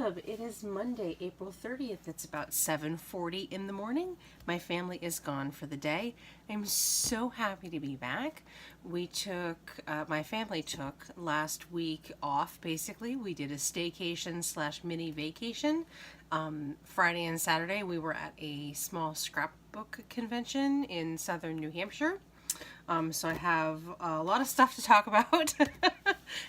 Love. It is Monday, April 30th. It's about 7:40 in the morning. My family is gone for the day. I'm so happy to be back. My family took last week off, basically. We did a staycation / mini vacation. Friday and Saturday, we were at a small scrapbook convention in southern New Hampshire. So I have a lot of stuff to talk about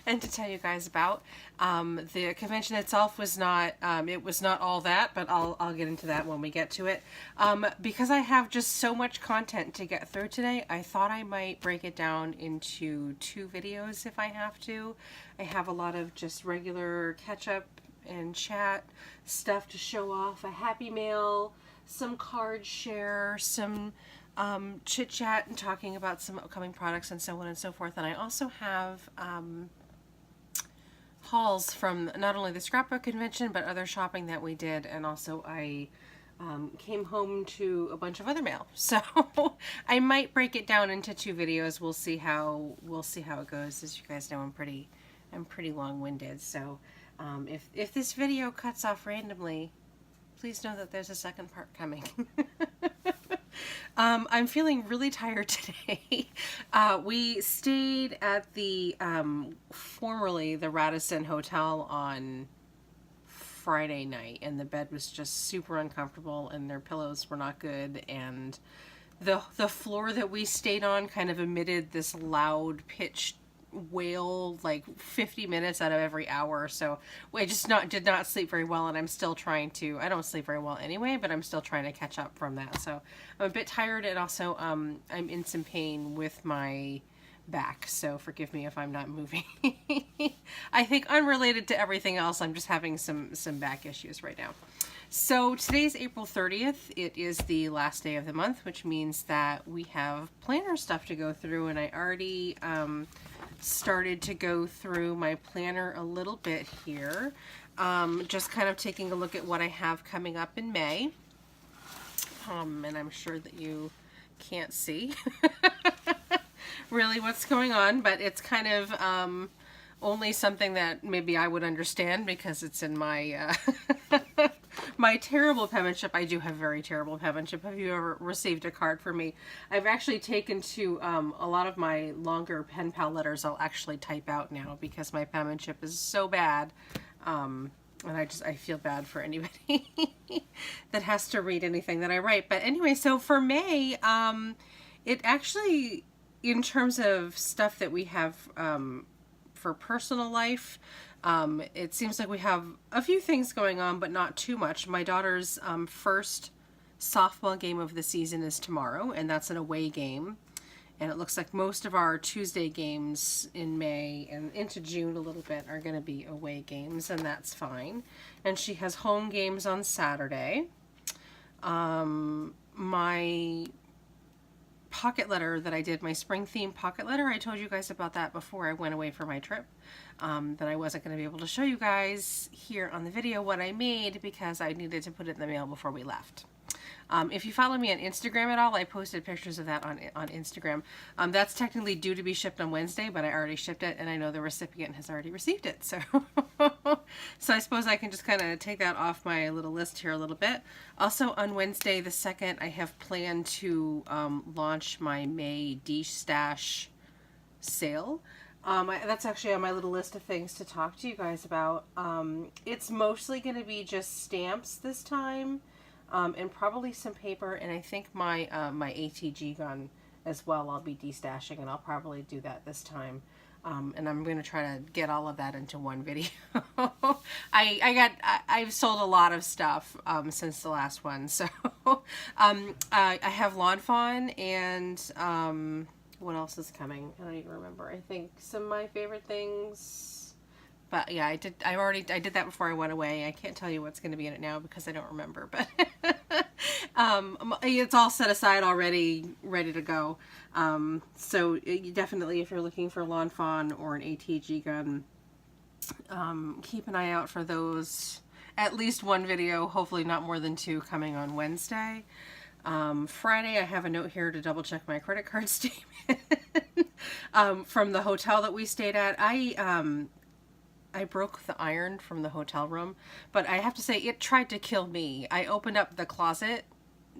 and to tell you guys about. The convention itself was not, it was not all that, but I'll get into that when we get to it. Because I have just so much content to get through today, I thought I might break it down into 2 videos if I have to. I have a lot of just regular catch-up and chat stuff to show off, a happy mail, some card share, some chit chat and talking about some upcoming products and so on and so forth. And I also have hauls from not only the scrapbook convention but other shopping that we did, and also I came home to a bunch of other mail. So I might break it down into 2 videos. We'll see how it goes. As you guys know, I'm pretty long-winded. So if this video cuts off randomly, please know that there's a second part coming. I'm feeling really tired today. We stayed at the formerly the Radisson Hotel on Friday night, and the bed was just super uncomfortable, and their pillows were not good, and the floor that we stayed on kind of emitted this loud pitched wail like 50 minutes out of every hour. So I just did not sleep very well, and I'm still trying to. I don't sleep very well anyway, but I'm still trying to catch up from that. So I'm a bit tired, and also I'm in some pain with my back, so forgive me if I'm not moving. I think unrelated to everything else, I'm just having some back issues right now. So today's April 30th. It is the last day of the month, which means that we have planner stuff to go through, and I already started to go through my planner a little bit here. Just kind of taking a look at what I have coming up in May. And I'm sure that you can't see really what's going on, but it's kind of only something that maybe I would understand because it's in my my terrible penmanship. I do have very terrible penmanship. Have you ever received a card from me? I've actually taken to a lot of my longer pen pal letters I'll actually type out now because my penmanship is so bad. And I feel bad for anybody that has to read anything that I write. But anyway, so for May, it actually, in terms of stuff that we have for personal life, it seems like we have a few things going on, but not too much. My daughter's first softball game of the season is tomorrow, and that's an away game. And it looks like most of our Tuesday games in May and into June a little bit are going to be away games, and that's fine. And she has home games on Saturday. My pocket letter that I did, my spring theme pocket letter, I told you guys about that before I went away for my trip, that I wasn't going to be able to show you guys here on the video what I made because I needed to put it in the mail before we left. If you follow me on Instagram at all, I posted pictures of that on Instagram. That's technically due to be shipped on Wednesday, but I already shipped it, and I know the recipient has already received it. So, so I suppose I can just kind of take that off my little list here a little bit. Also, on Wednesday the 2nd, I have planned to launch my May D-Stash sale. That's actually on my little list of things to talk to you guys about. It's mostly going to be just stamps this time. And probably some paper, and I think my my ATG gun as well I'll be destashing, and I'll probably do that this time. And I'm going to try to get all of that into one video. I've sold a lot of stuff since the last one, so I have Lawn Fawn, and what else is coming? I don't even remember. I think some of my favorite things. But yeah, I did that before I went away. I can't tell you what's going to be in it now because I don't remember. But it's all set aside already, ready to go. So you definitely, if you're looking for Lawn Fawn or an ATG gun, keep an eye out for those. At least one video, hopefully not more than 2, coming on Wednesday. Friday, I have a note here to double check my credit card statement from the hotel that we stayed at. I broke the iron from the hotel room, but I have to say it tried to kill me. I opened up the closet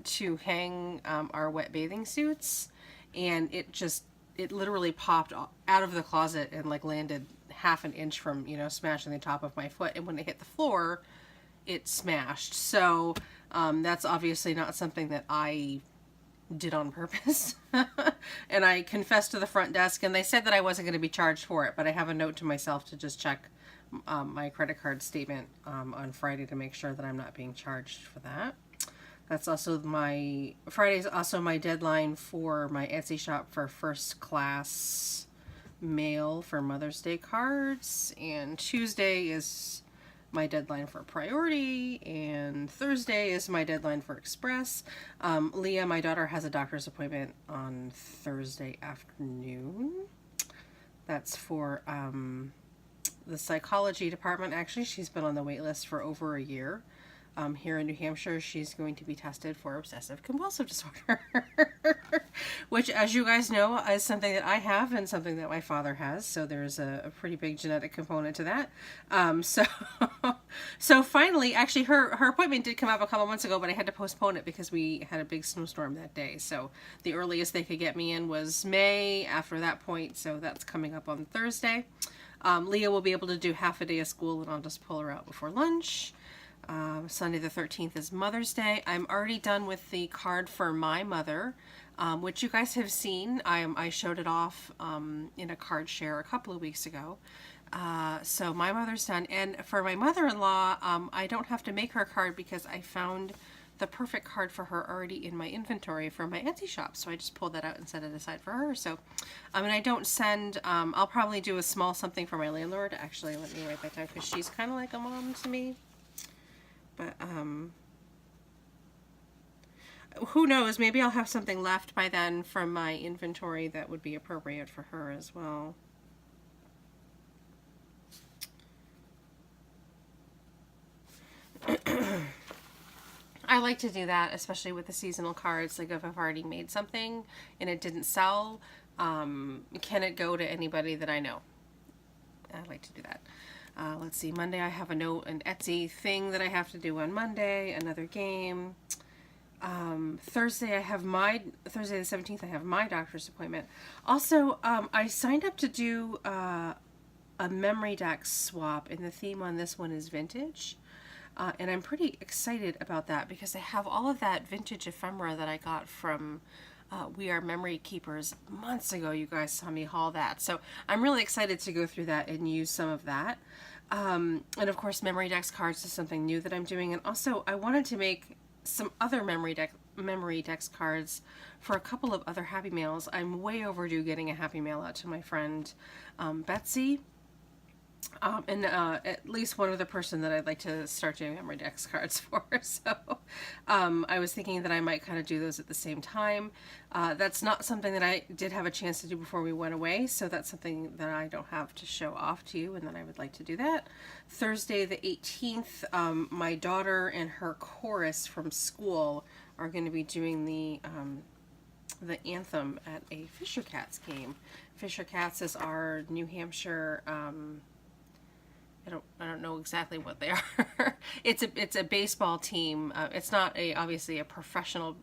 to hang our wet bathing suits, and it literally popped out of the closet and like landed half an inch from, smashing the top of my foot. And when it hit the floor, it smashed. So that's obviously not something that I did on purpose. And I confessed to the front desk, and they said that I wasn't going to be charged for it, but I have a note to myself to just check my credit card statement on Friday to make sure that I'm not being charged for that. That's also Friday's also my deadline for my Etsy shop for first class mail for Mother's Day cards, and Tuesday is my deadline for priority, and Thursday is my deadline for express. Leah, my daughter, has a doctor's appointment on Thursday afternoon. That's for the psychology department. Actually, she's been on the wait list for over a year. Here in New Hampshire, she's going to be tested for obsessive compulsive disorder, which, as you guys know, is something that I have and something that my father has. So there's a pretty big genetic component to that. So finally, actually, her appointment did come up a couple months ago, but I had to postpone it because we had a big snowstorm that day. So the earliest they could get me in was May after that point. So that's coming up on Thursday. Leah will be able to do half a day of school, and I'll just pull her out before lunch. Sunday the 13th is Mother's Day. I'm already done with the card for my mother, which you guys have seen. I showed it off in a card share a couple of weeks ago. So my mother's done. And for my mother-in-law, I don't have to make her a card because I found the perfect card for her already in my inventory for my Etsy shop. So I just pulled that out and set it aside for her. So, and I don't send, I'll probably do a small something for my landlord. Actually, let me write that down because she's kind of like a mom to me. But, who knows, maybe I'll have something left by then from my inventory that would be appropriate for her as well. I like to do that, especially with the seasonal cards. Like if I've already made something and it didn't sell, can it go to anybody that I know? I like to do that. Let's see, Monday I have an Etsy thing that I have to do on Monday, another game. Thursday the 17th, I have my doctor's appointment. Also, I signed up to do a memory deck swap, and the theme on this one is vintage. And I'm pretty excited about that because I have all of that vintage ephemera that I got from We Are Memory Keepers months ago. You guys saw me haul that. So I'm really excited to go through that and use some of that. And of course, Memory Decks cards is something new that I'm doing. And also, I wanted to make some other Memory Decks cards for a couple of other Happy Mails. I'm way overdue getting a Happy Mail out to my friend Betsy. And at least one other person that I'd like to start doing Memory Decks cards for. So I was thinking that I might kind of do those at the same time. That's not something that I did have a chance to do before we went away, so that's something that I don't have to show off to you, and then I would like to do that. Thursday the 18th, my daughter and her chorus from school are going to be doing the anthem at a Fisher Cats game. Fisher Cats is our New Hampshire... I don't know exactly what they are. It's a baseball team. It's not obviously a professional.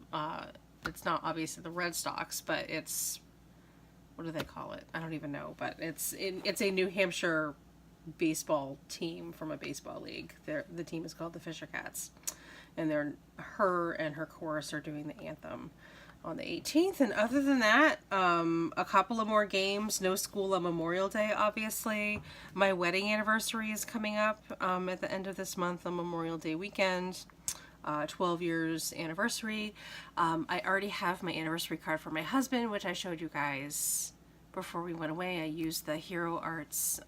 It's not obviously the Red Sox, but it's, what do they call it? I don't even know. But it's a New Hampshire baseball team from a baseball league. The team is called the Fisher Cats, and her and her chorus are doing the anthem on the 18th. And other than that, a couple of more games. No school on Memorial Day, obviously. My wedding anniversary is coming up at the end of this month on Memorial Day weekend. 12 years anniversary. I already have my anniversary card for my husband, which I showed you guys before we went away. I used the Hero Arts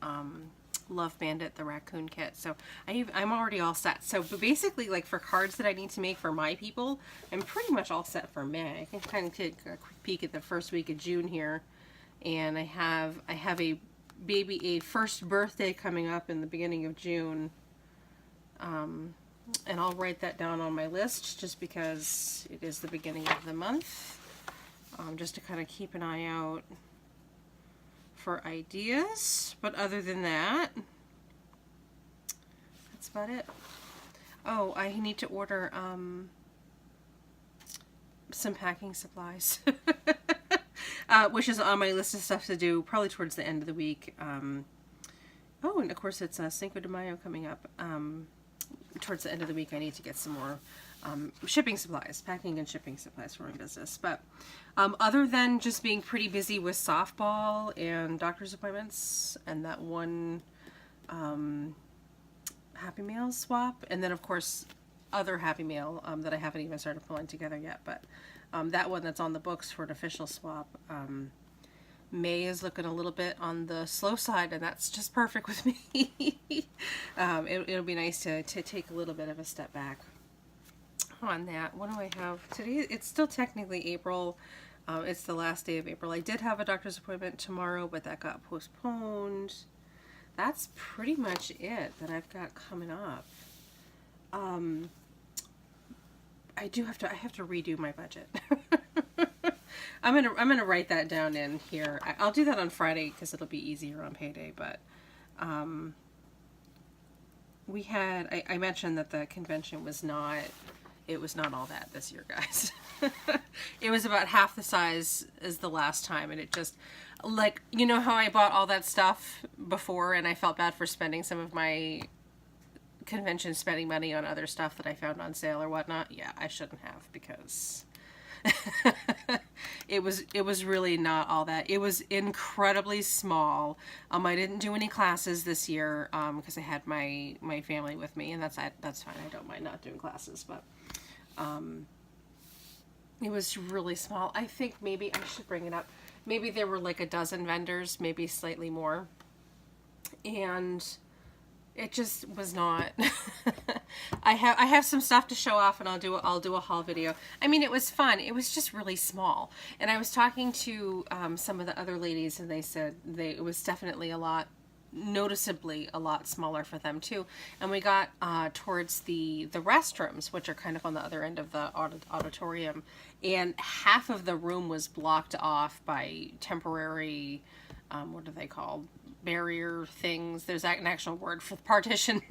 Love Bandit, the raccoon kit. So I'm already all set. So but basically, like for cards that I need to make for my people, I'm pretty much all set for May. I can kind of take a quick peek at the first week of June here. And I have a first birthday coming up in the beginning of June. And I'll write that down on my list just because it is the beginning of the month. Just to kind of keep an eye out for ideas. But other than that, that's about it. Oh, I need to order some packing supplies, which is on my list of stuff to do probably towards the end of the week. Oh, and of course it's Cinco de Mayo coming up. Towards the end of the week, I need to get some more shipping supplies, packing and shipping supplies for my business. But other than just being pretty busy with softball and doctor's appointments and that one Happy Meal swap, and then of course other Happy Meal that I haven't even started pulling together yet, but that one that's on the books for an official swap, May is looking a little bit on the slow side, and that's just perfect with me. It'll be nice to take a little bit of a step back on that. What do I have today? It's still technically April. It's the last day of April. I did have a doctor's appointment tomorrow, but that got postponed. That's pretty much it that I've got coming up. I have to redo my budget. I'm gonna write that down in here. I'll do that on Friday because it'll be easier on payday. But we had I mentioned that the convention was not all that this year, guys. It was about half the size as the last time, and it just, like, you know how I bought all that stuff before and I felt bad for spending some of my convention spending money on other stuff that I found on sale or whatnot? Yeah, I shouldn't have, because it was really not all that. It was incredibly small. I didn't do any classes this year because I had my family with me, and that's fine. I don't mind not doing classes, but it was really small. I think maybe I should bring it up. Maybe there were like a dozen vendors, maybe slightly more, and it just was not. I have some stuff to show off, and I'll do a haul video. I mean, it was fun. It was just really small. And I was talking to some of the other ladies, and they said it was definitely noticeably a lot smaller for them too. And we got towards the restrooms, which are kind of on the other end of the auditorium, and half of the room was blocked off by temporary, what are they called? Barrier things. There's an actual word for the partition.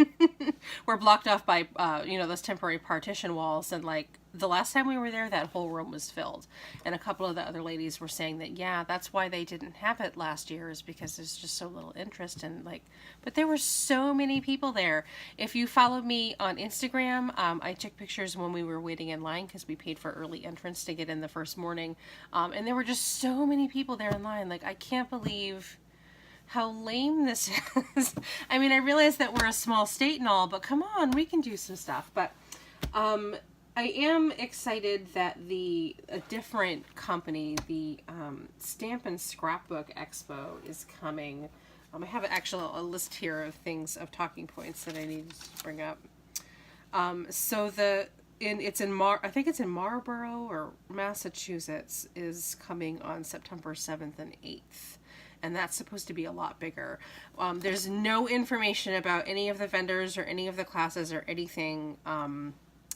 We're blocked off by those temporary partition walls, and like the last time we were there, that whole room was filled. And a couple of the other ladies were saying that, yeah, that's why they didn't have it last year, is because there's just so little interest, and but there were so many people there. If you follow me on Instagram, I took pictures when we were waiting in line because we paid for early entrance to get in the first morning, and there were just so many people there in line. Like, I can't believe how lame this is. I mean, I realize that we're a small state and all, but come on, we can do some stuff. But I am excited that a different company, the Stamp and Scrapbook Expo, is coming. I have a list here of talking points that I need to bring up. So I think it's in Marlborough or Massachusetts, is coming on September 7th and 8th. And that's supposed to be a lot bigger. There's no information about any of the vendors or any of the classes or anything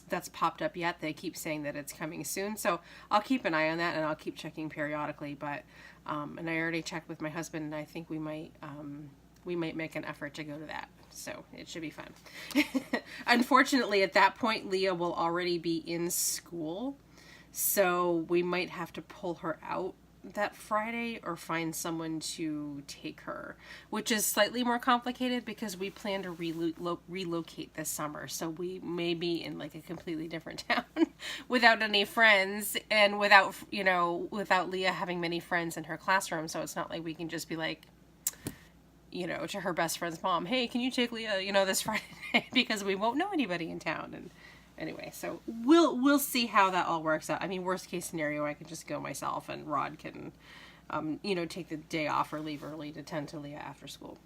that's popped up yet. They keep saying that it's coming soon. So I'll keep an eye on that, and I'll keep checking periodically. But and I already checked with my husband, and I think we might make an effort to go to that. So it should be fun. Unfortunately, at that point, Leah will already be in school. So we might have to pull her out that Friday or find someone to take her, which is slightly more complicated because we plan to relocate this summer. So we may be in like a completely different town without any friends, and without Leah having many friends in her classroom. So it's not like we can just be like, to her best friend's mom, hey, can you take Leah, this Friday night, because we won't know anybody in town. And anyway, so we'll see how that all works out. I mean, worst case scenario, I can just go myself, and Rod can, take the day off or leave early to tend to Leah after school.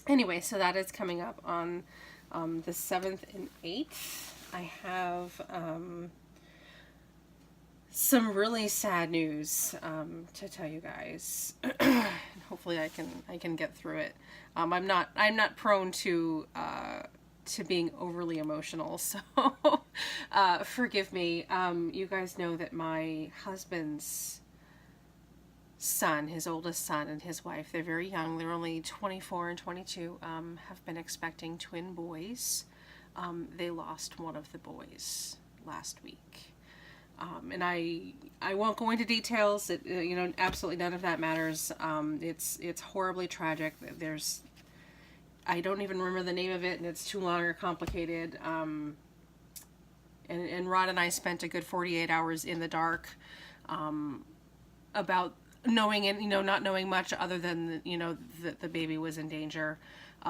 Anyway, so that is coming up on the 7th and 8th. I have some really sad news to tell you guys. Hopefully, I can get through it. I'm not prone to being overly emotional, so forgive me. You guys know that my husband's son, his oldest son, and his wife. They're very young. They're only 24 and 22. Have been expecting twin boys. They lost one of the boys last week. And I won't go into details. Absolutely none of that matters. It's horribly tragic. I don't even remember the name of it, and it's too long or complicated. And Rod and I spent a good 48 hours in the dark about knowing it, not knowing much other than, that the baby was in danger.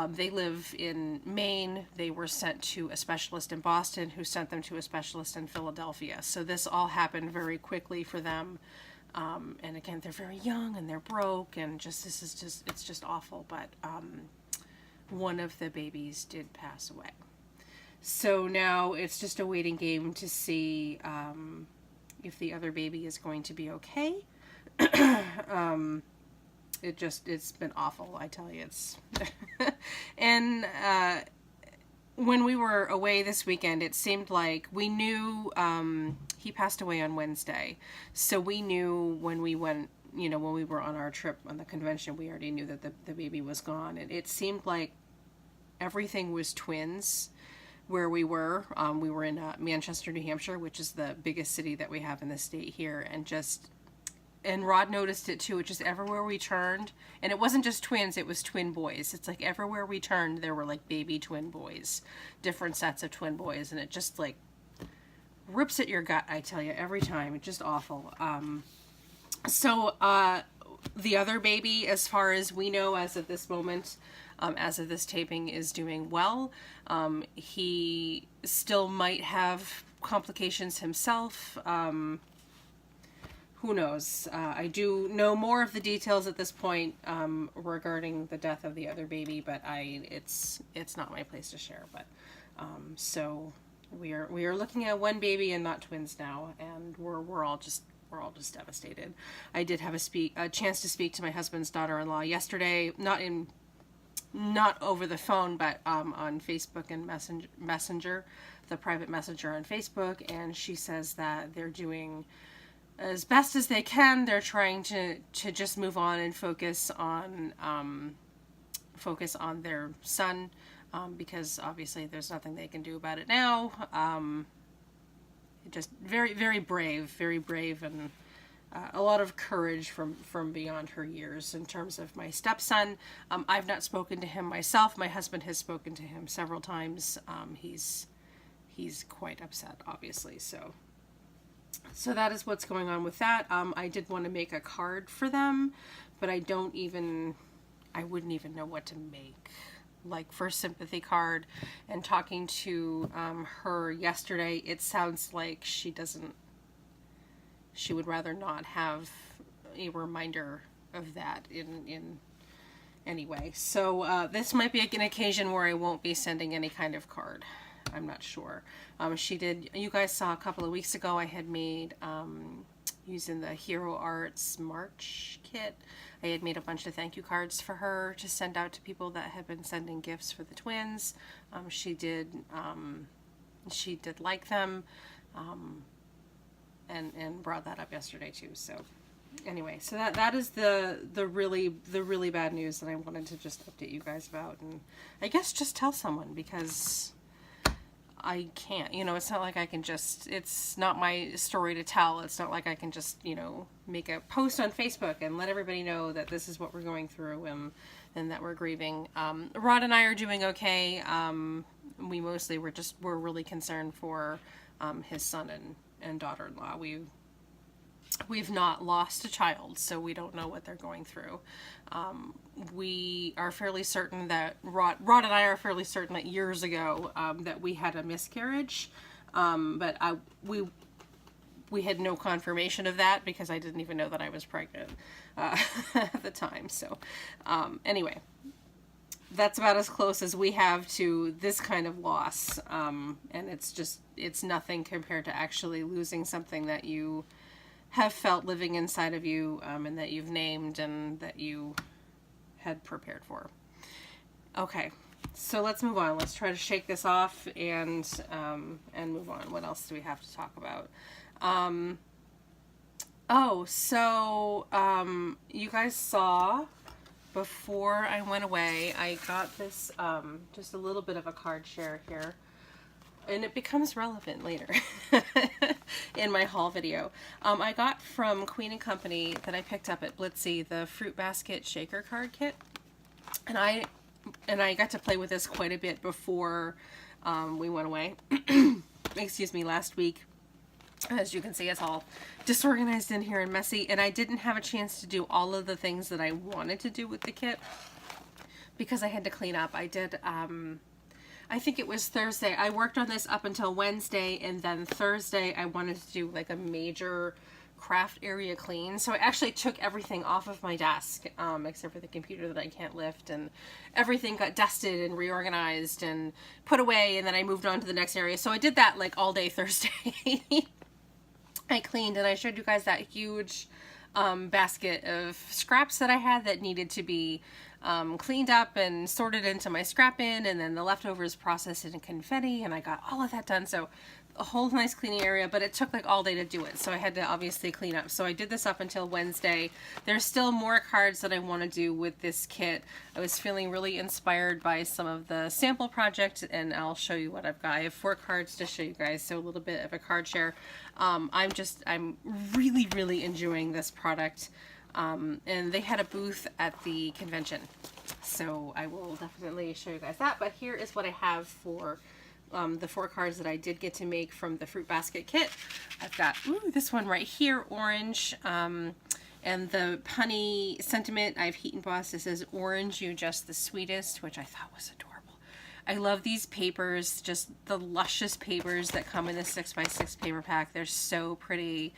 They live in Maine. They were sent to a specialist in Boston who sent them to a specialist in Philadelphia. So this all happened very quickly for them. And again, they're very young and they're broke and it's just awful. But one of the babies did pass away. So now it's just a waiting game to see if the other baby is going to be okay. It's been awful, I tell you. And when we were away this weekend, it seemed like we knew he passed away on Wednesday. So we knew when we went, when we were on our trip on the convention, we already knew that the baby was gone. And it seemed like everything was twins where we were. We were in Manchester, New Hampshire, which is the biggest city that we have in the state here. And Rod noticed it too. It just everywhere we turned, and it wasn't just twins, it was twin boys. It's like everywhere we turned, there were like baby twin boys, different sets of twin boys, and it just like rips at your gut, I tell you, every time. It's just awful. So the other baby, as far as we know, as of this moment, as of this taping, is doing well. He still might have complications himself. Who knows? I do know more of the details at this point regarding the death of the other baby, but it's not my place to share. But so we are looking at one baby and not twins now, and we're all just devastated. I did have a chance to speak to my husband's daughter-in-law yesterday, not over the phone, but on Facebook and Messenger, the private messenger on Facebook, and she says that they're doing as best as they can. They're trying to just move on and focus on their son, because obviously there's nothing they can do about it now. Just very, very brave, and a lot of courage from beyond her years. In terms of my stepson, I've not spoken to him myself. My husband has spoken to him several times. He's quite upset, obviously. So that is what's going on with that. I did want to make a card for them, but I wouldn't even know what to make. Like for a sympathy card, and talking to her yesterday, it sounds like she would rather not have a reminder of that in anyway. So this might be an occasion where I won't be sending any kind of card. I'm not sure. You guys saw a couple of weeks ago, I had made, using the Hero Arts March kit, I had made a bunch of thank you cards for her to send out to people that had been sending gifts for the twins. She did like them, and brought that up yesterday too. So anyway, so that is the really bad news that I wanted to just update you guys about, and I guess just tell someone, because I can't, it's not like I can it's not my story to tell. It's not like I can just, make a post on Facebook and let everybody know that this is what we're going through and that we're grieving. Rod and I are doing okay. We mostly we're really concerned for his son and daughter-in-law. We've not lost a child, so we don't know what they're going through. We are fairly certain that Rod and I are fairly certain that years ago that we had a miscarriage, but we had no confirmation of that because I didn't even know that I was pregnant at the time. So anyway, that's about as close as we have to this kind of loss, and it's nothing compared to actually losing something that you have felt living inside of you, and that you've named and that you had prepared for. Okay, so let's move on. Let's try to shake this off and move on. What else do we have to talk about? Oh, so you guys saw before I went away, I got this just a little bit of a card share here, and it becomes relevant later in my haul video. I got from Queen and Company that I picked up at Blitzy the Fruit Basket Shaker card kit, and I got to play with this quite a bit before we went away. Excuse me, last week. As you can see, it's all disorganized in here and messy, and I didn't have a chance to do all of the things that I wanted to do with the kit because I had to clean up. I did, I think it was Thursday. I worked on this up until Wednesday, and then Thursday I wanted to do like a major craft area clean. So I actually took everything off of my desk, except for the computer that I can't lift, and everything got dusted and reorganized and put away, and then I moved on to the next area. So I did that like all day Thursday. I cleaned, and I showed you guys that huge basket of scraps that I had that needed to be cleaned up and sorted into my scrap bin, and then the leftovers processed in confetti, and I got all of that done. So a whole nice cleaning area, but it took like all day to do it, so I had to obviously clean up. So I did this up until Wednesday. There's still more cards that I want to do with this kit. I was feeling really inspired by some of the sample projects, and I'll show you what I've got. I have 4 cards to show you guys, so a little bit of a card share. I'm really enjoying this product, and they had a booth at the convention, so I will definitely show you guys that. But here is what I have for the 4 cards that I did get to make from the Fruit Basket kit. I've got this one right here, orange, and the punny sentiment I've heat embossed. It says, "Orange, you just the sweetest," which I thought was adorable. I love these papers, just the luscious papers that come in the 6x6 paper pack. They're so pretty.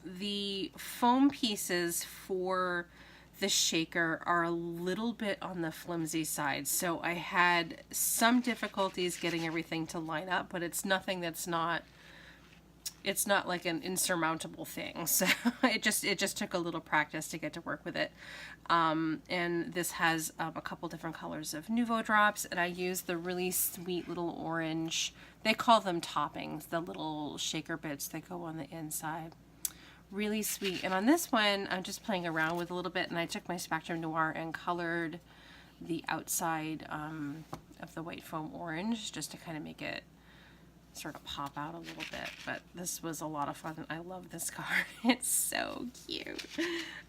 The foam pieces for the shaker are a little bit on the flimsy side, so I had some difficulties getting everything to line up, but it's nothing that's not, it's not like an insurmountable thing. So it just took a little practice to get to work with it. And this has a couple different colors of Nouveau drops, and I used the really sweet little orange, they call them toppings, the little shaker bits that go on the inside. Really sweet. And on this one, I'm just playing around with a little bit, and I took my Spectrum Noir and colored the outside of the white foam orange just to kind of make it sort of pop out a little bit. But this was a lot of fun. I love this card. It's so cute.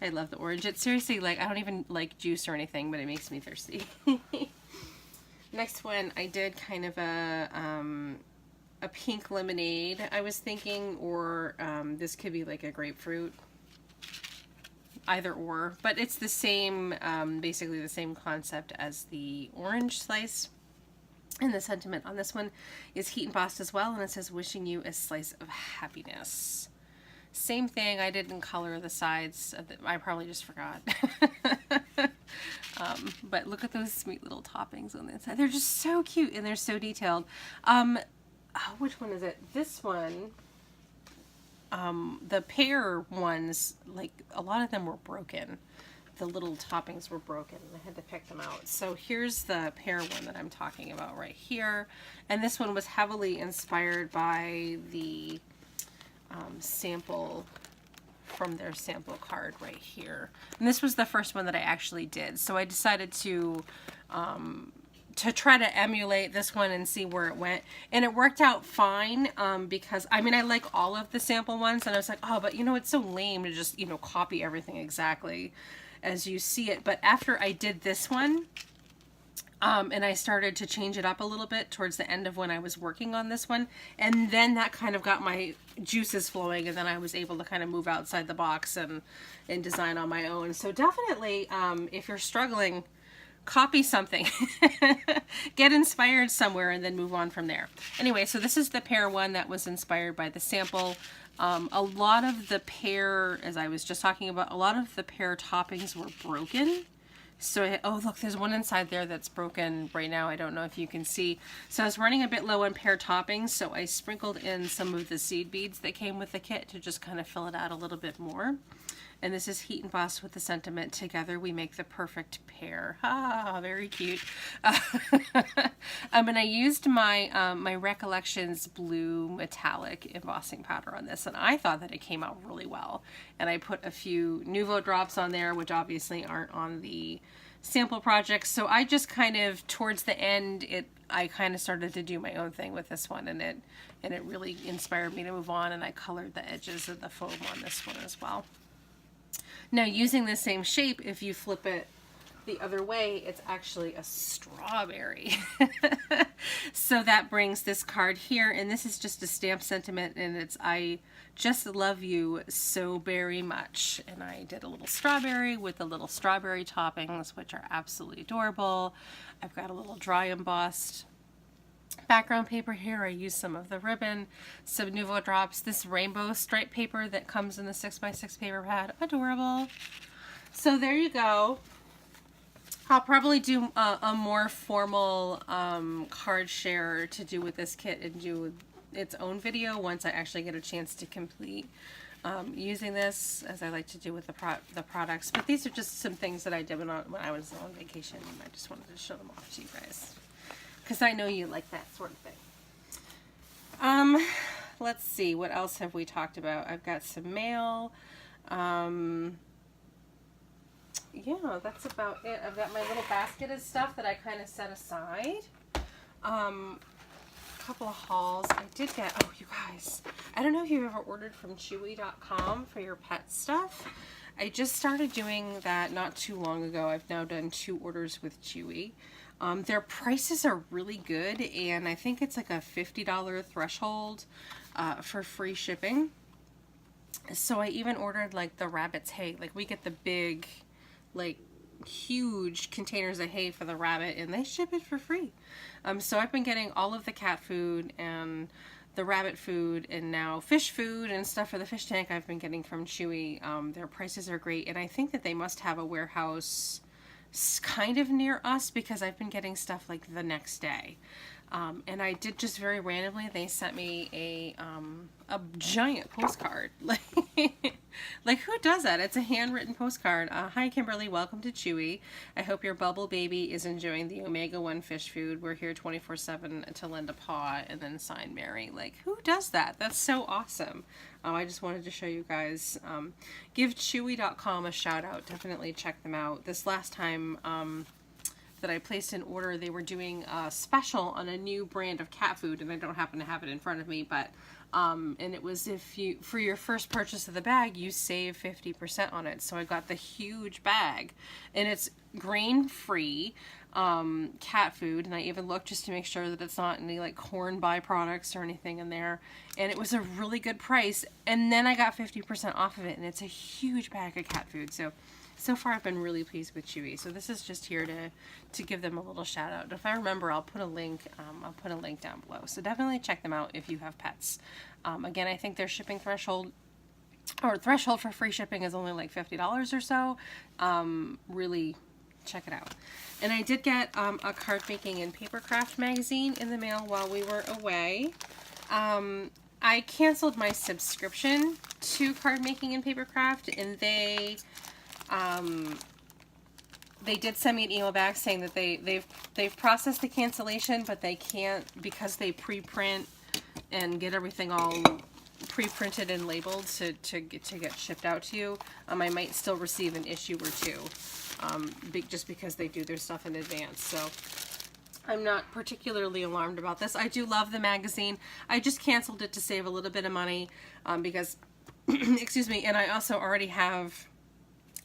I love the orange. It's seriously like, I don't even like juice or anything, but it makes me thirsty. Next one, I did kind of a pink lemonade, I was thinking, or this could be like a grapefruit, either or, but it's the same, basically the same concept as the orange slice. And the sentiment on this one is heat embossed as well, and it says, "Wishing you a slice of happiness." Same thing, I didn't color the sides of I probably just forgot. But look at those sweet little toppings on the inside. They're just so cute, and they're so detailed. Which one is it? This one, the pear ones, like a lot of them were broken. The little toppings were broken. I had to pick them out. So here's the pear one that I'm talking about right here. And this one was heavily inspired by the sample from their sample card right here. And this was the first one that I actually did. So I decided to try to emulate this one and see where it went, and it worked out fine, because I mean, I like all of the sample ones, and I was like, oh, but you know, it's so lame to just, you know, copy everything exactly as you see it. But after I did this one, and I started to change it up a little bit towards the end of when I was working on this one, and then that kind of got my juices flowing, and then I was able to kind of move outside the box and design on my own. So definitely, if you're struggling, copy something, get inspired somewhere, and then move on from there. Anyway, so this is the pear one that was inspired by the sample. A lot of the pear, as I was just talking about, a lot of the pear toppings were broken. So, oh look, there's one inside there that's broken right now. I don't know if you can see. So I was running a bit low on pear toppings, so I sprinkled in some of the seed beads that came with the kit to just kind of fill it out a little bit more. And this is Heat Embossed with the Sentiment. Together we make the perfect pair. Ah, very cute. And I used my my Recollections blue metallic embossing powder on this, and I thought that it came out really well. And I put a few Nouveau drops on there, which obviously aren't on the sample project. So I just kind of, towards the end, I kind of started to do my own thing with this one, and it really inspired me to move on, and I colored the edges of the foam on this one as well. Now, using the same shape, if you flip it the other way, it's actually a strawberry. So that brings this card here, and this is just a stamp sentiment, and it's I just love you so very much. And I did a little strawberry with the little strawberry toppings, which are absolutely adorable. I've got a little dry embossed background paper here. I used some of the ribbon, some Nouveau drops, this rainbow stripe paper that comes in the 6x6 paper pad. Adorable. So there you go. I'll probably do a more formal card share to do with this kit and do its own video once I actually get a chance to complete using this, as I like to do with the products. But these are just some things that I did when I was on vacation, and I just wanted to show them off to you guys, because I know you like that sort of thing. Let's see, what else have we talked about? I've got some mail. Yeah, that's about it. I've got my little basket of stuff that I kind of set aside. A couple of hauls. I did get, oh, you guys, I don't know if you've ever ordered from Chewy.com for your pet stuff. I just started doing that not too long ago. I've now done 2 orders with Chewy. Their prices are really good, and I think it's like a $50 threshold for free shipping. So I even ordered like the rabbit's hay. Like, we get the big, like, huge containers of hay for the rabbit, and they ship it for free. So I've been getting all of the cat food and the rabbit food, and now fish food and stuff for the fish tank I've been getting from Chewy. Their prices are great, and I think that they must have a warehouse kind of near us, because I've been getting stuff like the next day. And I did, just very randomly, they sent me a giant postcard. Like, who does that? It's a handwritten postcard. Hi, Kimberly. Welcome to Chewy. I hope your bubble baby is enjoying the omega-1 fish food. We're here 24/7 to lend a paw, and then sign Mary. Like, who does that? That's so awesome. I just wanted to show you guys. Give Chewy.com a shout out. Definitely check them out. This last time that I placed an order, they were doing a special on a new brand of cat food, and I don't happen to have it in front of me, but and it was, if you, for your first purchase of the bag, you save 50% on it. So I got the huge bag, and it's grain-free cat food, and I even looked just to make sure that it's not any like corn byproducts or anything in there, and it was a really good price. And then I got 50% off of it, and it's a huge bag of cat food. So far I've been really pleased with Chewy. So this is just here to give them a little shout out. If I remember, I'll put a link down below. So definitely check them out if you have pets. Again, I think their shipping threshold, or threshold for free shipping, is only like $50 or so. Really check it out. And I did get a card making and paper craft magazine in the mail while we were away. I canceled my subscription to card making and paper craft, and they did send me an email back saying that they've processed the cancellation, but they can't, because they pre-print and get everything all pre-printed and labeled to get shipped out to you. I might still receive an issue or two, just because they do their stuff in advance. So I'm not particularly alarmed about this. I do love the magazine. I just canceled it to save a little bit of money, because excuse me, and I also already have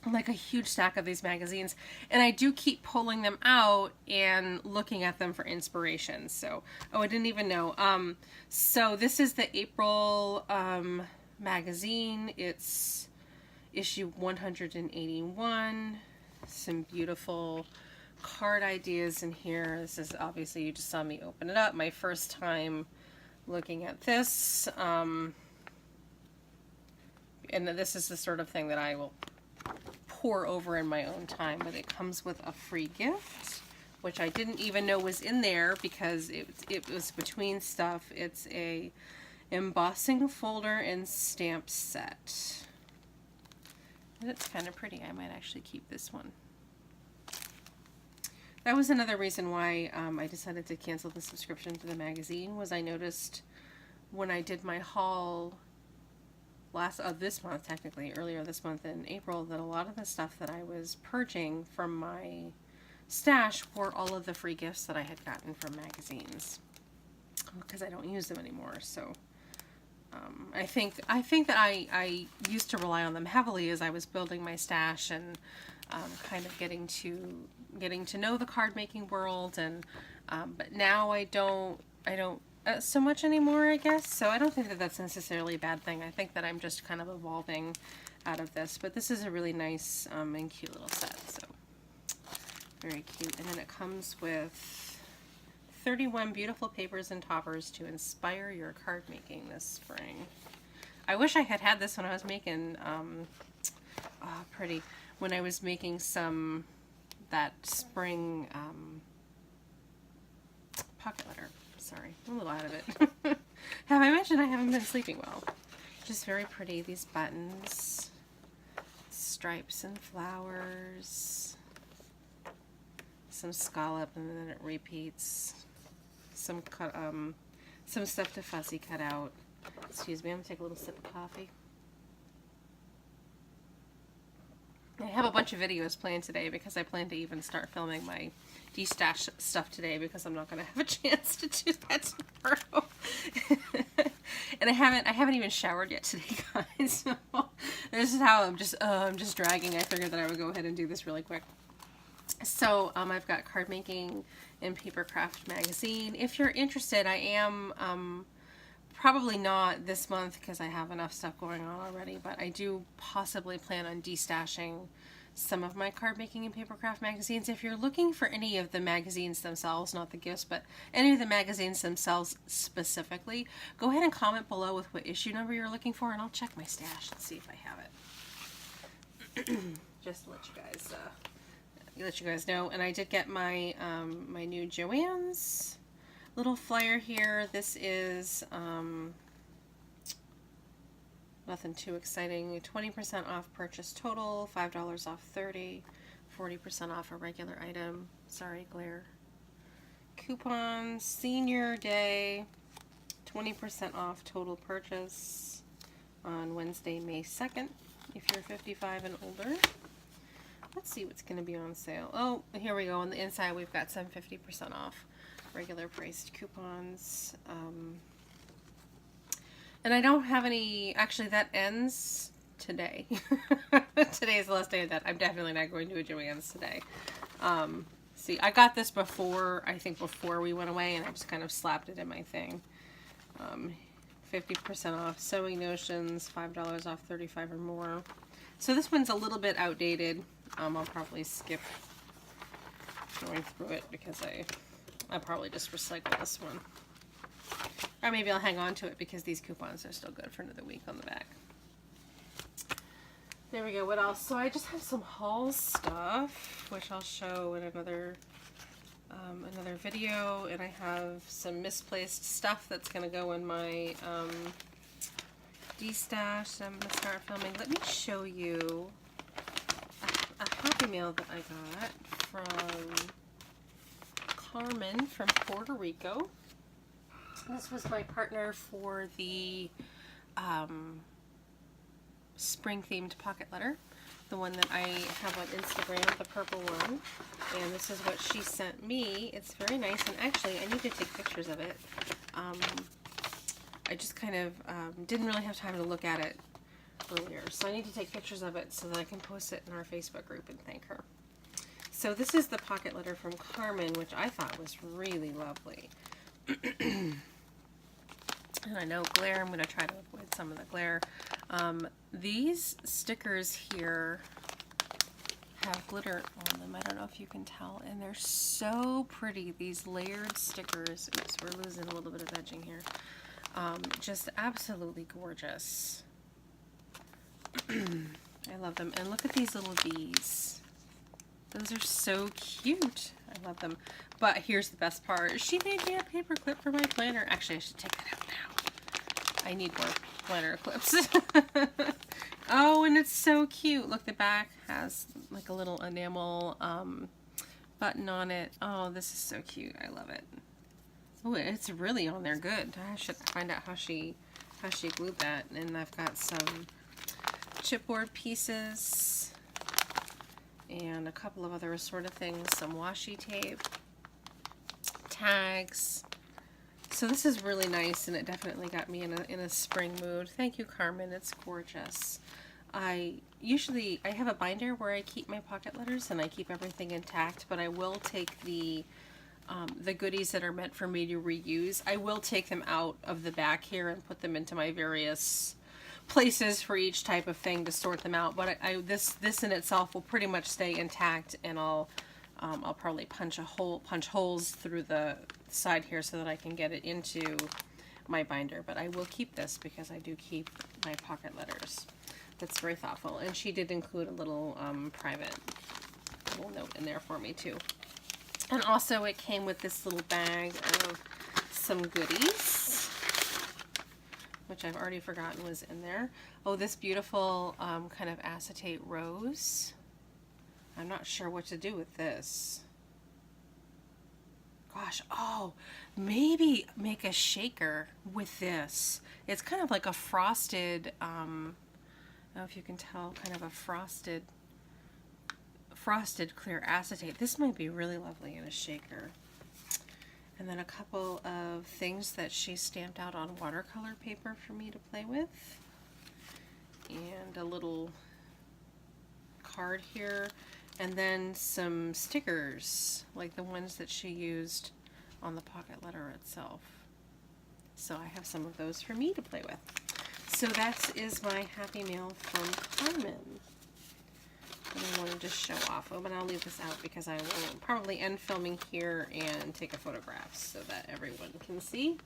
like a huge stack of these magazines, and I do keep pulling them out and looking at them for inspiration. So, oh, I didn't even know. So this is the April magazine. It's issue 181. Some beautiful card ideas in here. This is, obviously, you just saw me open it up. My first time looking at this. And this is the sort of thing that I will pour over in my own time, but it comes with a free gift, which I didn't even know was in there because it was between stuff. It's a embossing folder and stamp set. And it's kind of pretty. I might actually keep this one. That was another reason why I decided to cancel the subscription to the magazine, was I noticed when I did my haul this month, technically, earlier this month in April, that a lot of the stuff that I was purging from my stash were all of the free gifts that I had gotten from magazines, because I don't use them anymore. So I think that I used to rely on them heavily as I was building my stash and kind of getting to know the card making world, and but now I don't so much anymore, I guess. So I don't think that that's necessarily a bad thing. I think that I'm just kind of evolving out of this. But this is a really nice and cute little set. So very cute. And then it comes with 31 beautiful papers and toppers to inspire your card making this spring. I wish I had had this when I was making when I was making that spring pocket letter. Sorry, I'm a little out of it. Have I mentioned I haven't been sleeping well? Just very pretty. These buttons, stripes and flowers, some scallop, and then it repeats. Some stuff to fussy cut out. Excuse me, I'm gonna take a little sip of coffee. I have a bunch of videos planned today because I plan to even start filming my de-stash stuff today, because I'm not going to have a chance to do that tomorrow. And I haven't even showered yet today, guys. So this is how I'm just dragging. I figured that I would go ahead and do this really quick. So I've got Card Making and Papercraft magazine. If you're interested, I am probably not this month because I have enough stuff going on already, but I do possibly plan on de-stashing some of my card making and papercraft magazines. If you're looking for any of the magazines themselves, not the gifts, but any of the magazines themselves specifically, go ahead and comment below with what issue number you're looking for, and I'll check my stash and see if I have it. Just to let you guys know. And I did get my my new Joann's little flyer here. This is nothing too exciting. 20% off purchase total, $5 off 30, 40% off a regular item. Sorry, glare. Coupons, senior day, 20% off total purchase on Wednesday, May 2nd, if you're 55 and older. Let's see what's going to be on sale. Oh, here we go. On the inside, we've got some 50% off regular priced coupons. And I don't have any, actually that ends today. Today is the last day of that. I'm definitely not going to a Joann's today. See, I got this before we went away, and I just kind of slapped it in my thing. 50% off Sewing Notions, $5 off 35 or more. So this one's a little bit outdated. I'll probably skip going through it because I'll probably just recycle this one. Or maybe I'll hang on to it because these coupons are still good for another week on the back. There we go. What else? So I just have some haul stuff, which I'll show in another video, and I have some misplaced stuff that's going to go in my de-stash. I'm going to start filming. Let me show you a Happy Mail that I got from Carmen from Puerto Rico. This was my partner for the spring-themed pocket letter, the one that I have on Instagram, the purple one. And this is what she sent me. It's very nice, and actually I need to take pictures of it. I just kind of didn't really have time to look at it earlier, so I need to take pictures of it so that I can post it in our Facebook group and thank her. So this is the pocket letter from Carmen, which I thought was really lovely. And I know glare, I'm going to try to avoid some of the glare. These stickers here have glitter on them. I don't know if you can tell, and they're so pretty. These layered stickers. Oops, we're losing a little bit of edging here. Just absolutely gorgeous. I love them. And look at these little bees. Those are so cute. I love them. But here's the best part. She made me a paper clip for my planner. Actually, I should take that out now. I need more planner clips. Oh, and it's so cute. Look, the back has like a little enamel button on it. Oh, this is so cute. I love it. Oh, it's really on there good. I should find out how she glued that. And I've got some chipboard pieces and a couple of other assorted things. Some washi tape, tags. So this is really nice, and it definitely got me in a spring mood. Thank you, Carmen. It's gorgeous. I have a binder where I keep my pocket letters and I keep everything intact, but I will take the goodies that are meant for me to reuse. I will take them out of the back here and put them into my various places for each type of thing to sort them out. But this in itself will pretty much stay intact, and I'll probably punch holes through the side here so that I can get it into my binder. But I will keep this because I do keep my pocket letters. That's very thoughtful. And she did include a little private little note in there for me too. And also it came with this little bag of some goodies, which I've already forgotten was in there. Oh, this beautiful kind of acetate rose. I'm not sure what to do with this. Gosh, oh, maybe make a shaker with this. It's kind of like a frosted, I don't know if you can tell, kind of a frosted clear acetate. This might be really lovely in a shaker. And then a couple of things that she stamped out on watercolor paper for me to play with. And a little card here. And then some stickers, like the ones that she used on the pocket letter itself. So I have some of those for me to play with. So that is my Happy Mail from Carmen. And I wanted to show off. Oh, but I'll leave this out because I will probably end filming here and take a photograph so that everyone can see.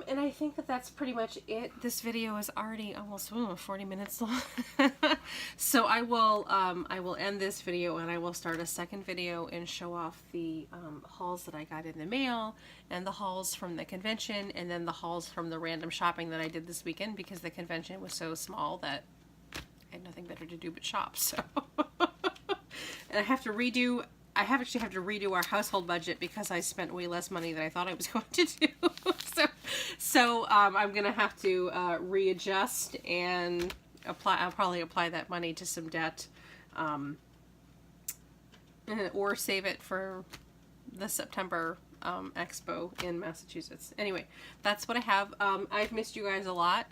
And I think that that's pretty much it. This video is already almost 40 minutes long. So I will end this video and I will start a second video and show off the hauls that I got in the mail and the hauls from the convention and then the hauls from the random shopping that I did this weekend because the convention was so small that I had nothing better to do but shop. So and I actually have to redo our household budget because I spent way less money than I thought I was going to do. So I'm going to have to readjust and I'll probably apply that money to some debt or save it for the September expo in Massachusetts. Anyway, that's what I have. I've missed you guys a lot,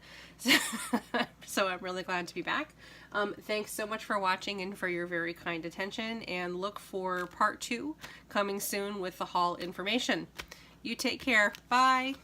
so I'm really glad to be back. Thanks so much for watching and for your very kind attention, and look for part 2 coming soon with the haul information. You take care. Bye.